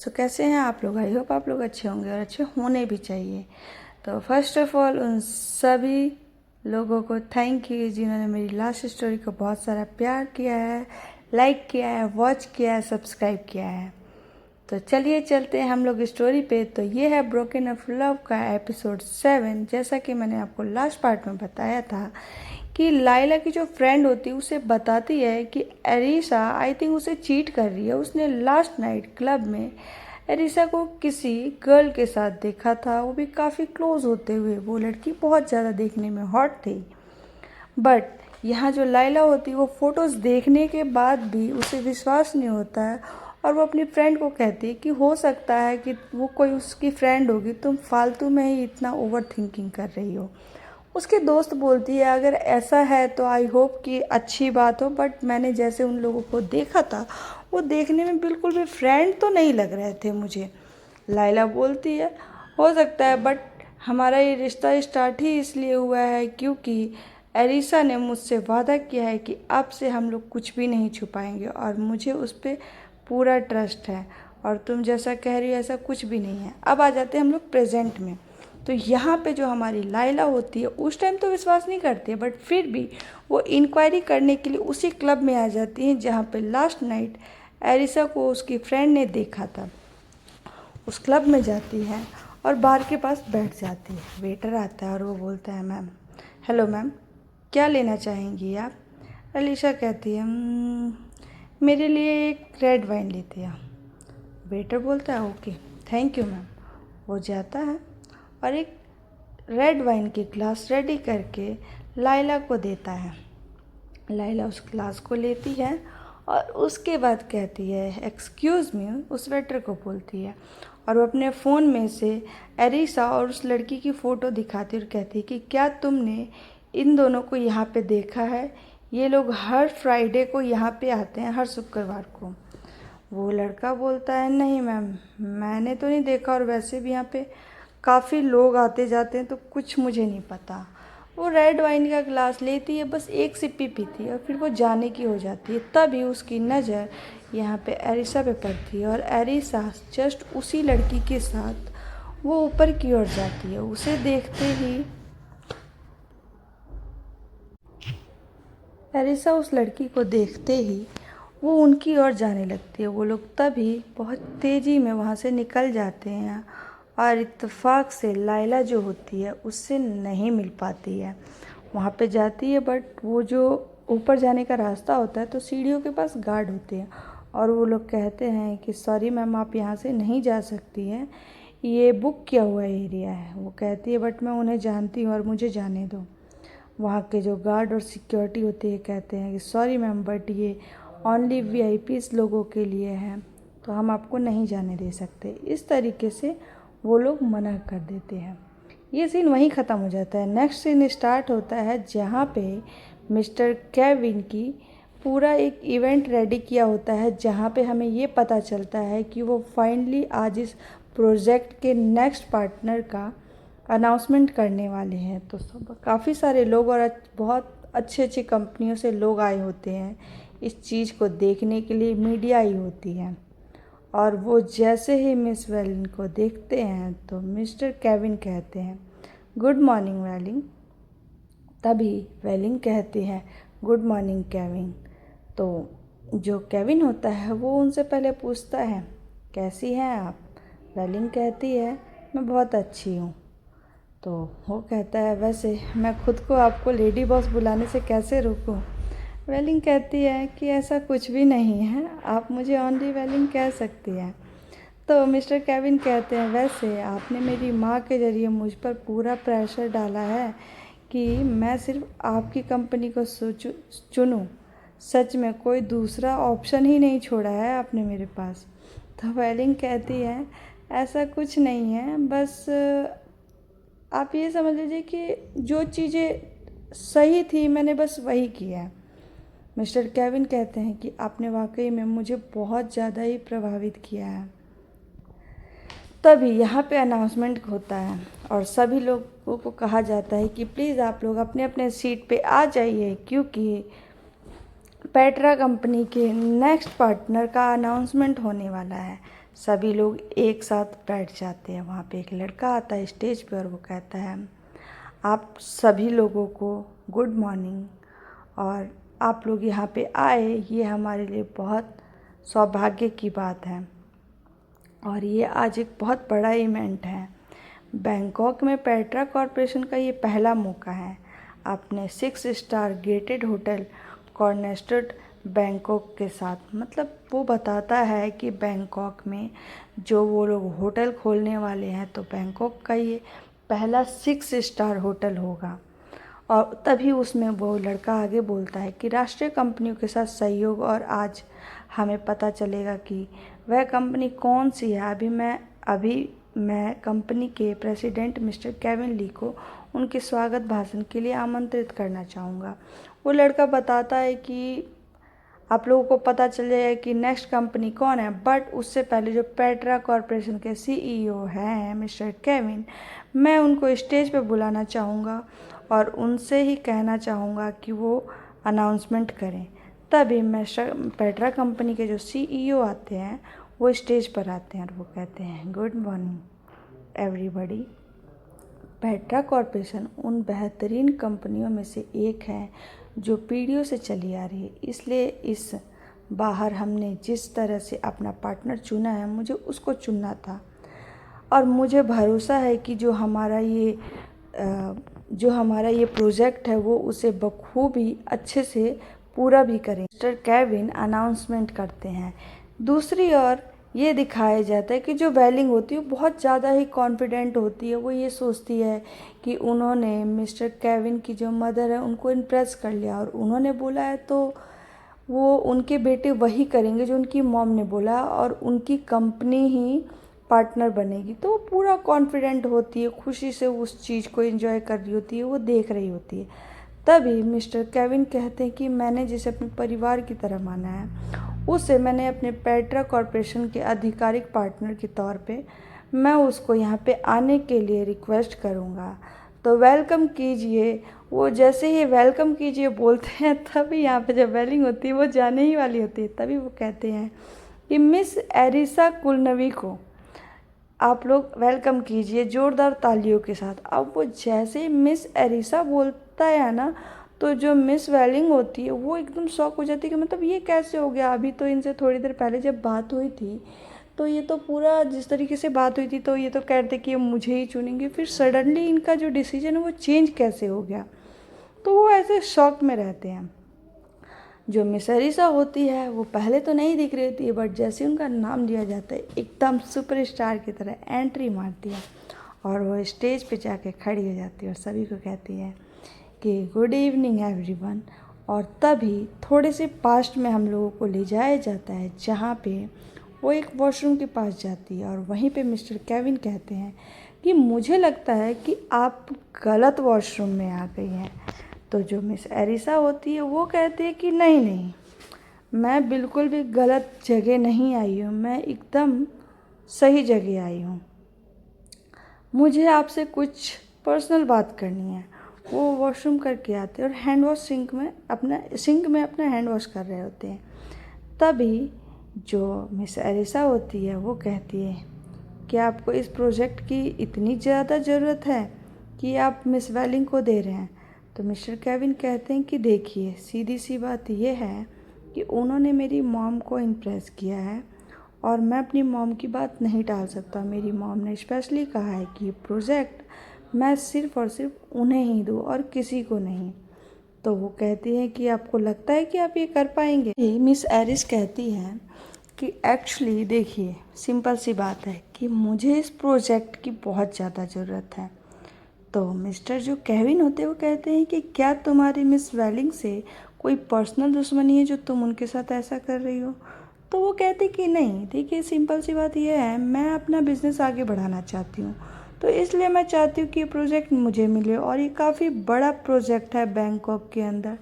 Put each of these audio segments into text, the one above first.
सो कैसे हैं आप लोग। आई होप आप लोग अच्छे होंगे और अच्छे होने भी चाहिए। तो फर्स्ट ऑफ ऑल उन सभी लोगों को थैंक यू जिन्होंने मेरी लास्ट स्टोरी को बहुत सारा प्यार किया है, लाइक किया है, वॉच किया है, सब्सक्राइब किया है। तो चलिए चलते हैं हम लोग स्टोरी पे। तो ये है ब्रोकन ऑफ लव का एपिसोड 7। जैसा कि मैंने आपको लास्ट पार्ट में बताया था कि लाइला की जो फ्रेंड होती है उसे बताती है कि एरिसा आई थिंक उसे चीट कर रही है। उसने लास्ट नाइट क्लब में एरिसा को किसी गर्ल के साथ देखा था, वो भी काफ़ी क्लोज होते हुए। वो लड़की बहुत ज़्यादा देखने में हॉट थी, बट यहाँ जो लाइला होती है वो फ़ोटोज़ देखने के बाद भी उसे विश्वास नहीं होता है और वो अपनी फ्रेंड को कहती है कि हो सकता है कि वो कोई उसकी फ्रेंड होगी, तुम फालतू में ही इतना ओवर थिंकिंग कर रही हो। उसके दोस्त बोलती है अगर ऐसा है तो आई होप कि अच्छी बात हो, बट मैंने जैसे उन लोगों को देखा था वो देखने में बिल्कुल भी फ्रेंड तो नहीं लग रहे थे मुझे। लाइला बोलती है हो सकता है, बट हमारा ये रिश्ता स्टार्ट ही इसलिए हुआ है क्योंकि एरिसा ने मुझसे वादा किया है कि अब से हम लोग कुछ भी नहीं छुपाएंगे और मुझे उस पर पूरा ट्रस्ट है। और तुम जैसा कह रही हो ऐसा कुछ भी नहीं है। अब आ जाते हैं हम लोग प्रेजेंट में। तो यहाँ पे जो हमारी लाइला होती है उस टाइम तो विश्वास नहीं करती है, बट फिर भी वो इंक्वायरी करने के लिए उसी क्लब में आ जाती है जहाँ पे लास्ट नाइट एरिसा को उसकी फ्रेंड ने देखा था। उस क्लब में जाती है और बार के पास बैठ जाती है। वेटर आता है और वो बोलता है मैम, हेलो मैम, क्या लेना चाहेंगी आप। अलीशा कहती है मेरे लिए एक रेड वाइन लेते हैं। वेटर बोलता है ओके थैंक यू मैम। वो जाता है और एक रेड वाइन की ग्लास रेडी करके लाइला को देता है। लाइला उस ग्लास को लेती है और उसके बाद कहती है एक्सक्यूज़ मी, उस वेटर को बोलती है, और वो अपने फ़ोन में से एरिसा और उस लड़की की फ़ोटो दिखाती है और कहती है कि क्या तुमने इन दोनों को यहाँ पे देखा है। ये लोग हर फ्राइडे को यहाँ पे आते हैं, हर शुक्रवार को। वो लड़का बोलता है नहीं मैम, मैंने तो नहीं देखा और वैसे भी यहाँ पे काफ़ी लोग आते जाते हैं तो कुछ मुझे नहीं पता। वो रेड वाइन का ग्लास लेती है, बस एक सिप्पी पीती है और फिर वो जाने की हो जाती है। तभी उसकी नज़र यहाँ पे एरिसा पे पड़ती है और एरिसा जस्ट उसी लड़की के साथ वो ऊपर की ओर जाती है। उसे देखते ही एरिसा उस लड़की को देखते ही वो उनकी ओर जाने लगती है। वो लोग तभी बहुत तेज़ी में वहाँ से निकल जाते हैं और इत्तेफाक से लाइला जो होती है उससे नहीं मिल पाती है। वहाँ पे जाती है, बट वो जो ऊपर जाने का रास्ता होता है तो सीढ़ियों के पास गार्ड होते हैं और वो लोग कहते हैं कि सॉरी मैम, आप यहाँ से नहीं जा सकती हैं, ये बुक किया हुआ एरिया है। वो कहती है बट मैं उन्हें जानती हूँ और मुझे जाने दो। वहाँ के जो गार्ड और सिक्योरिटी होती है कहते हैं कि सॉरी मैम, बट ये ओनली वीआईपीज़ लोगों के लिए है, तो हम आपको नहीं जाने दे सकते। इस तरीके से वो लोग मना कर देते हैं। ये सीन वहीं ख़त्म हो जाता है। नेक्स्ट सीन स्टार्ट होता है जहाँ पे मिस्टर केविन की पूरा एक इवेंट रेडी किया होता है, जहाँ पे हमें ये पता चलता है कि वो फाइनली आज इस प्रोजेक्ट के नेक्स्ट पार्टनर का अनाउंसमेंट करने वाले हैं। तो सब काफ़ी सारे लोग और बहुत अच्छी अच्छी कंपनियों से लोग आए होते हैं इस चीज़ को देखने के लिए। मीडिया आई होती है और वो जैसे ही मिस वेलिन को देखते हैं तो मिस्टर केविन कहते हैं गुड मॉर्निंग वेलिन। तभी वेलिन कहती है गुड मॉर्निंग केविन। तो जो केविन होता है वो उनसे पहले पूछता है कैसी हैं आप। वेलिन कहती है मैं बहुत अच्छी हूँ। तो वो कहता है वैसे मैं खुद को आपको लेडी बॉस बुलाने से कैसे रोकूं। वेलिंग कहती है कि ऐसा कुछ भी नहीं है, आप मुझे ओनली वेलिंग कह सकती हैं। तो मिस्टर केविन कहते हैं वैसे आपने मेरी माँ के ज़रिए मुझ पर पूरा प्रेशर डाला है कि मैं सिर्फ आपकी कंपनी को चुनूँ। सच में कोई दूसरा ऑप्शन ही नहीं छोड़ा है आपने मेरे पास। तो वेलिंग कहती है ऐसा कुछ नहीं है, बस आप ये समझ लीजिए कि जो चीज़ें सही थी मैंने बस वही किया है। मिस्टर केविन कहते हैं कि आपने वाकई में मुझे बहुत ज़्यादा ही प्रभावित किया है। तभी यहाँ पे अनाउंसमेंट होता है और सभी लोगों को कहा जाता है कि प्लीज़ आप लोग अपने अपने सीट पे आ जाइए क्योंकि पेट्रा कंपनी के नेक्स्ट पार्टनर का अनाउंसमेंट होने वाला है। सभी लोग एक साथ बैठ जाते हैं। वहाँ पे एक लड़का आता है स्टेज पे और वो कहता है, आप सभी लोगों को गुड मॉर्निंग, और आप लोग यहाँ पे आए ये हमारे लिए बहुत सौभाग्य की बात है, और ये आज एक बहुत बड़ा इवेंट है। बैंकॉक में पेट्रा कॉरपोरेशन का ये पहला मौका है अपने 6 स्टार गेटेड होटल कॉर्नेस्टेड बैंकॉक के साथ। मतलब वो बताता है कि बैंकॉक में जो वो लोग होटल खोलने वाले हैं तो बैंकॉक का ये पहला 6 स्टार होटल होगा। और तभी उसमें वो लड़का आगे बोलता है कि राष्ट्रीय कंपनियों के साथ सहयोग, और आज हमें पता चलेगा कि वह कंपनी कौन सी है। अभी मैं कंपनी के प्रेसिडेंट मिस्टर केविन ली को उनके स्वागत भाषण के लिए आमंत्रित करना चाहूँगा। वो लड़का बताता है कि आप लोगों को पता चल जाएगा कि नेक्स्ट कंपनी कौन है, बट उससे पहले जो पेट्रा कॉरपोरेशन के सीईओ हैं मिस्टर केविन, मैं उनको स्टेज पे बुलाना चाहूँगा और उनसे ही कहना चाहूँगा कि वो अनाउंसमेंट करें। तभी पेट्रा कंपनी के जो सीईओ आते हैं वो स्टेज पर आते हैं और वो कहते हैं, good morning everybody. Petra corporation उन बेहतरीन कंपनियों में से एक है जो पीढ़ियों से चली आ रही है, इसलिए इस बाहर हमने जिस तरह से अपना पार्टनर चुना है मुझे उसको चुनना था, और मुझे भरोसा है कि जो हमारा ये प्रोजेक्ट है वो उसे बखूबी अच्छे से पूरा भी करें। मिस्टर केविन अनाउंसमेंट करते हैं। दूसरी ओर ये दिखाया जाता है कि जो वेलिंग होती है वो बहुत ज़्यादा ही कॉन्फिडेंट होती है। वो ये सोचती है कि उन्होंने मिस्टर केविन की जो मदर है उनको इम्प्रेस कर लिया, और उन्होंने बोला है तो वो उनके बेटे वही करेंगे जो उनकी मॉम ने बोला, और उनकी कंपनी ही पार्टनर बनेगी। तो वो पूरा कॉन्फिडेंट होती है, खुशी से उस चीज़ को एंजॉय कर रही होती है, वो देख रही होती है। तभी मिस्टर केविन कहते हैं कि मैंने जिसे अपने परिवार की तरह माना है उसे मैंने अपने पेट्रा कॉरपोरेशन के आधिकारिक पार्टनर के तौर पे मैं उसको यहाँ पे आने के लिए रिक्वेस्ट करूँगा, तो वेलकम कीजिए। वो जैसे ही वेलकम कीजिए बोलते हैं तभी यहाँ पे जब वेलिंग होती है वो जाने ही वाली होती है, तभी वो कहते हैं कि मिस एरिसा कुलनवी को आप लोग वेलकम कीजिए ज़ोरदार तालियों के साथ। अब वो जैसे मिस एरिसा बोलता है ना, तो जो मिस वेलिंग होती है वो एकदम शॉक हो जाती है कि मतलब ये कैसे हो गया। अभी तो इनसे थोड़ी देर पहले जब बात हुई थी तो ये तो पूरा जिस तरीके से बात हुई थी तो ये तो कहते कि मुझे ही चुनेंगे, फिर सडनली इनका जो डिसीजन है वो चेंज कैसे हो गया। तो वो ऐसे शॉक में रहते हैं। जो मिस एरिसा होती है वो पहले तो नहीं दिख रही होती है, बट जैसे उनका नाम लिया जाता है एकदम सुपरस्टार की तरह एंट्री मारती है और वो स्टेज पे जाके खड़ी हो जाती है और सभी को कहती है कि गुड इवनिंग एवरीवन। और तभी थोड़े से पास्ट में हम लोगों को ले जाया जाता है जहाँ पे वो एक वॉशरूम के पास जाती है, और वहीं पे मिस्टर केविन कहते हैं कि मुझे लगता है कि आप गलत वॉशरूम में आ गई हैं। तो जो मिस एरिसा होती है वो कहती है कि नहीं नहीं, मैं बिल्कुल भी गलत जगह नहीं आई हूँ, मैं एकदम सही जगह आई हूँ। मुझे आपसे कुछ पर्सनल बात करनी है। वो वॉशरूम करके आते हैं और हैंड वॉश सिंक में अपना हैंड वॉश कर रहे होते हैं। तभी जो मिस एरिसा होती है वो कहती है कि आपको इस प्रोजेक्ट की इतनी ज़्यादा ज़रूरत है कि आप मिस वेलिंग को दे रहे हैं। तो मिस्टर केविन कहते हैं कि देखिए, सीधी सी बात यह है कि उन्होंने मेरी मॉम को इम्प्रेस किया है और मैं अपनी मॉम की बात नहीं टाल सकता। मेरी मॉम ने स्पेशली कहा है कि ये प्रोजेक्ट मैं सिर्फ़ और सिर्फ उन्हें ही दूँ और किसी को नहीं। तो वो कहती है कि आपको लगता है कि आप ये कर पाएंगे। मिस एरिस कहती हैं कि एक्चुअली देखिए, सिंपल सी बात है कि मुझे इस प्रोजेक्ट की बहुत ज़्यादा ज़रूरत है। तो मिस्टर जो केविन होते हैं वो कहते हैं कि क्या तुम्हारी मिस वेलिंग से कोई पर्सनल दुश्मनी है जो तुम उनके साथ ऐसा कर रही हो। तो वो कहते कि नहीं, देखिए सिंपल सी बात यह है, मैं अपना बिज़नेस आगे बढ़ाना चाहती हूँ, तो इसलिए मैं चाहती हूँ कि ये प्रोजेक्ट मुझे मिले, और ये काफ़ी बड़ा प्रोजेक्ट है बैंकॉक के अंदर,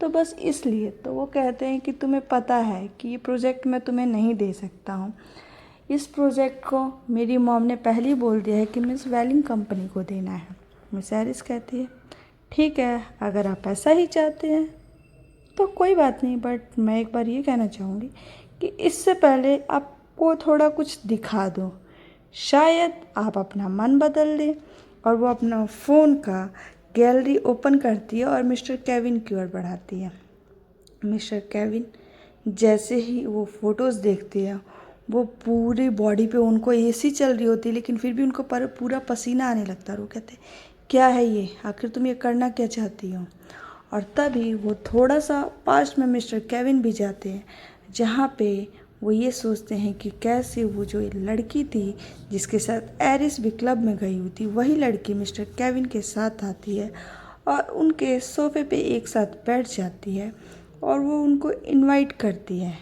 तो बस इसलिए। तो वो कहते हैं कि तुम्हें पता है कि ये प्रोजेक्ट मैं तुम्हें नहीं दे सकता हूँ। इस प्रोजेक्ट को मेरी मॉम ने पहले ही बोल दिया है कि मिस वेलिंग कंपनी को देना है। मिस एरिस कहती है ठीक है, अगर आप ऐसा ही चाहते हैं तो कोई बात नहीं, बट मैं एक बार ये कहना चाहूँगी कि इससे पहले आप आपको थोड़ा कुछ दिखा दूँ, शायद आप अपना मन बदल दें। और वो अपना फ़ोन का गैलरी ओपन करती है और मिस्टर केविन की ओर बढ़ाती है। मिस्टर केविन जैसे ही वो फ़ोटोज़ देखते हैं, वो पूरी बॉडी पे, उनको एसी चल रही होती है लेकिन फिर भी उनको पूरा पसीना आने लगता है। वो कहते हैं, क्या है ये, आखिर तुम ये करना क्या चाहती हो? और तभी वो थोड़ा सा पास्ट में मिस्टर केविन भी जाते हैं, जहाँ पे वो ये सोचते हैं कि कैसे वो जो लड़की थी जिसके साथ एरिस भी क्लब में गई हुई थी, वही लड़की मिस्टर केविन के साथ आती है और उनके सोफ़े पे एक साथ बैठ जाती है और वो उनको इनवाइट करती है।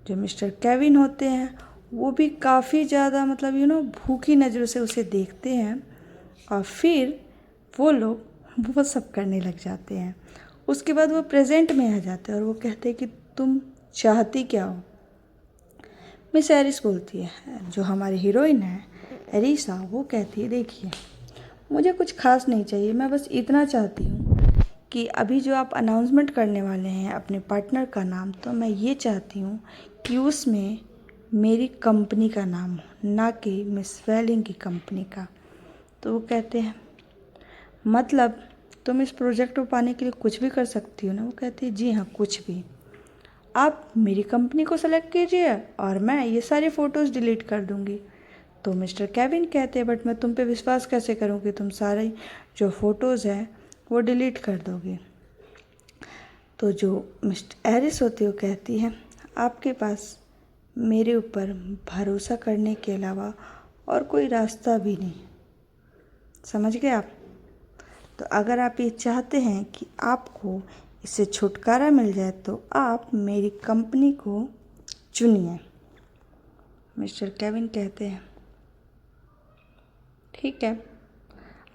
जो मिस्टर केविन होते हैं वो भी काफ़ी ज़्यादा मतलब भूखी नज़रों से उसे देखते हैं और फिर वो लोग वो सब करने लग जाते हैं। उसके बाद वो प्रेजेंट में आ जाते हैं और वो कहते हैं कि तुम चाहती क्या हो? मिस एरिस बोलती है, जो हमारी हीरोइन है एरिसा, वो कहती है, देखिए मुझे कुछ खास नहीं चाहिए, मैं बस इतना चाहती हूँ कि अभी जो आप अनाउंसमेंट करने वाले हैं अपने पार्टनर का नाम, तो मैं ये चाहती हूँ कि उसमें मेरी कंपनी का नाम हो, ना कि मिस वेलिंग की कंपनी का। तो वो कहते हैं, मतलब तुम इस प्रोजेक्ट को पाने के लिए कुछ भी कर सकती हो ना? वो कहती है, जी हाँ, कुछ भी। आप मेरी कंपनी को सेलेक्ट कीजिए और मैं ये सारी फ़ोटोज़ डिलीट कर दूँगी। तो मिस्टर केविन कहते हैं, बट मैं तुम पे विश्वास कैसे करूँ कि तुम सारी जो फ़ोटोज़ हैं वो डिलीट कर दोगे? तो जो मिस्टर एरिस होती है वो कहती है, आपके पास मेरे ऊपर भरोसा करने के अलावा और कोई रास्ता भी नहीं। समझ गए आप? तो अगर आप ये चाहते हैं कि आपको इससे छुटकारा मिल जाए तो आप मेरी कंपनी को चुनिए। मिस्टर केविन कहते हैं, ठीक है।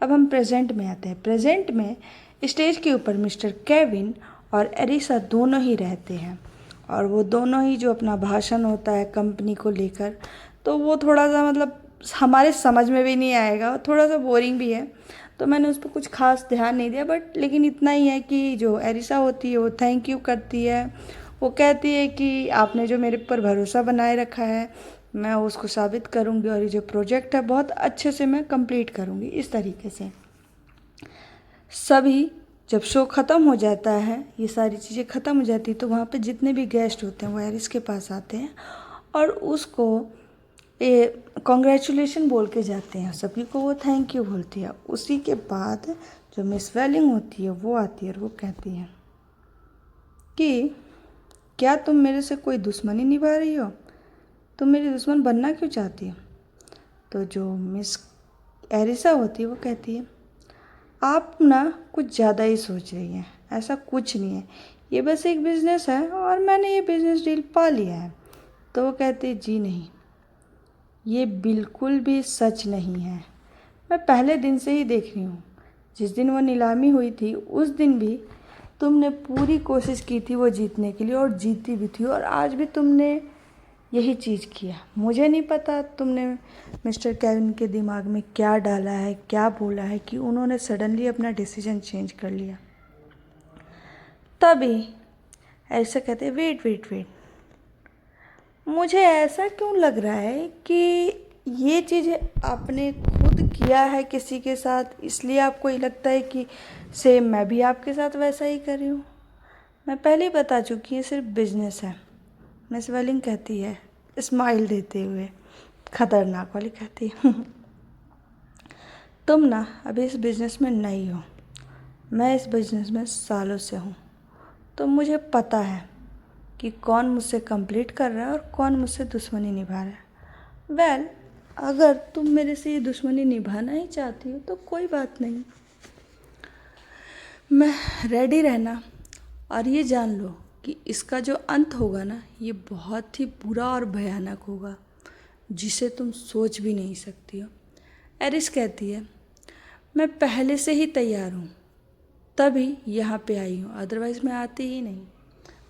अब हम प्रेजेंट में आते हैं। प्रेजेंट में स्टेज के ऊपर मिस्टर केविन और एरिसा दोनों ही रहते हैं और वो दोनों ही जो अपना भाषण होता है कंपनी को लेकर, तो वो थोड़ा सा मतलब हमारे समझ में भी नहीं आएगा, थोड़ा सा बोरिंग भी है, तो मैंने उस पर कुछ खास ध्यान नहीं दिया। बट लेकिन इतना ही है कि जो एरिसा होती है वो थैंक यू करती है। वो कहती है कि आपने जो मेरे पर भरोसा बनाए रखा है, मैं उसको साबित करूँगी और ये जो प्रोजेक्ट है बहुत अच्छे से मैं कंप्लीट करूँगी। इस तरीके से सभी, जब शो ख़त्म हो जाता है, ये सारी चीज़ें ख़त्म हो जाती है, तो वहाँ पे जितने भी गेस्ट होते हैं वो एरिस के पास आते हैं और उसको ये कॉन्ग्रेचुलेशन बोल के जाते हैं। सभी को वो थैंक यू बोलती है। उसी के बाद जो मिस वेलिंग होती है वो आती है और वो कहती है कि क्या तुम मेरे से कोई दुश्मनी निभा रही हो? तुम मेरी दुश्मन बनना क्यों चाहती हो? तो जो मिस एरिसा होती है वो कहती है, आप ना कुछ ज़्यादा ही सोच रही हैं, ऐसा कुछ नहीं है, ये बस एक बिज़नेस है और मैंने ये बिज़नेस डील पा लिया है। तो वो कहती है, जी नहीं, ये बिल्कुल भी सच नहीं है, मैं पहले दिन से ही देख रही हूँ। जिस दिन वो नीलामी हुई थी उस दिन भी तुमने पूरी कोशिश की थी वो जीतने के लिए और जीती भी थी, और आज भी तुमने यही चीज़ किया। मुझे नहीं पता तुमने मिस्टर केविन के दिमाग में क्या डाला है, क्या बोला है कि उन्होंने सडनली अपना डिसीजन चेंज कर लिया। तभी ऐसा कहते, वेट वेट वेट, मुझे ऐसा क्यों लग रहा है कि ये चीज़ आपने खुद किया है किसी के साथ, इसलिए आपको ये लगता है कि सेम मैं भी आपके साथ वैसा ही कर रही हूँ। मैं पहले ही बता चुकी, ये सिर्फ बिजनेस है। मिस वेलिंग कहती है स्माइल देते हुए, खतरनाक वाली कहती है, तुम ना अभी इस बिज़नेस में नई हो, मैं इस बिज़नेस में सालों से हूँ, तो मुझे पता है कि कौन मुझसे कंप्लीट कर रहा है और कौन मुझसे दुश्मनी निभा रहा है। वेल, अगर तुम मेरे से ये दुश्मनी निभाना ही चाहती हो तो कोई बात नहीं, मैं रेडी रहना, और ये जान लो कि इसका जो अंत होगा ना, ये बहुत ही बुरा और भयानक होगा, जिसे तुम सोच भी नहीं सकती हो। एरिस कहती है, मैं पहले से ही तैयार हूँ, तभी यहाँ पे आई हूँ, अदरवाइज़ मैं आती ही नहीं।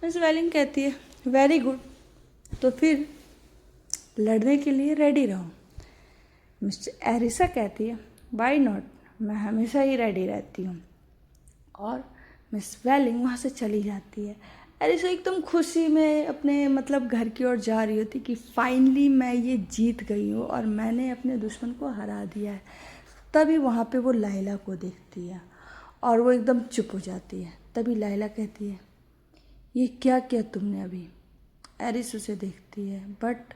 मिस वेलिंग कहती है, वेरी गुड, तो फिर लड़ने के लिए रेडी रहो। मिस्टर एरिसा कहती है, वाई नॉट, मैं हमेशा ही रेडी रहती हूँ। और मिस वेलिंग वहाँ से चली जाती है। एरिस एकदम खुशी में अपने मतलब घर की ओर जा रही होती कि फाइनली मैं ये जीत गई हूँ और मैंने अपने दुश्मन को हरा दिया है। तभी वहाँ पे वो लायला को देखती है और वो एकदम चुप हो जाती है। तभी लायला कहती है, ये क्या किया तुमने अभी? एरिस उसे देखती है, बट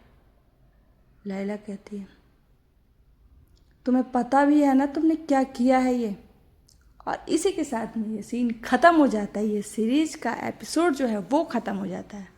लायला कहती है, तुम्हें पता भी है ना तुमने क्या किया है ये। और इसी के साथ में ये सीन ख़त्म हो जाता है। ये सीरीज का एपिसोड जो है वो ख़त्म हो जाता है।